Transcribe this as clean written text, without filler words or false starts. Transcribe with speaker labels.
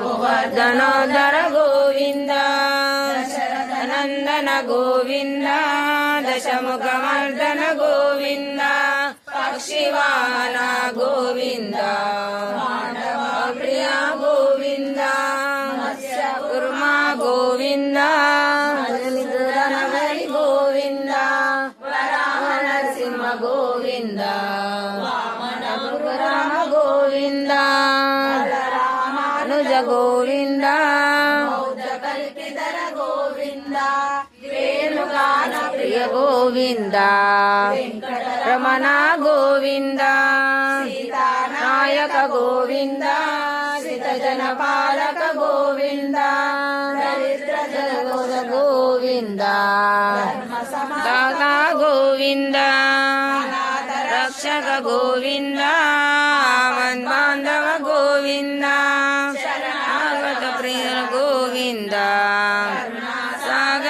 Speaker 1: गोवर्धनोद्धर गोविन्द दशरथनन्दन गोविन्द दशमुखमर्दन गोविन्द पक्षिवाहन गोविन्द प्रिया गोविन्द मत्स्यकूर्मा गोविन्द मधुसूदनहरि गोविन्द वराहनरसिंह गोविन्द वामनपुरराम गोविन्द अनुज गोविन्द कल्पितर गोविन्द वेणुगानप्रिय गोविन्द रमण गोविन्द सीतानायक गोविन्द श्रितजनपालक गोविन्द दरिद्रजनोद गोविन्द दाता गोविन्द रक्षक गोविन्द मन्बान्धव गोविन्द शरणागत प्रिय गोविन्द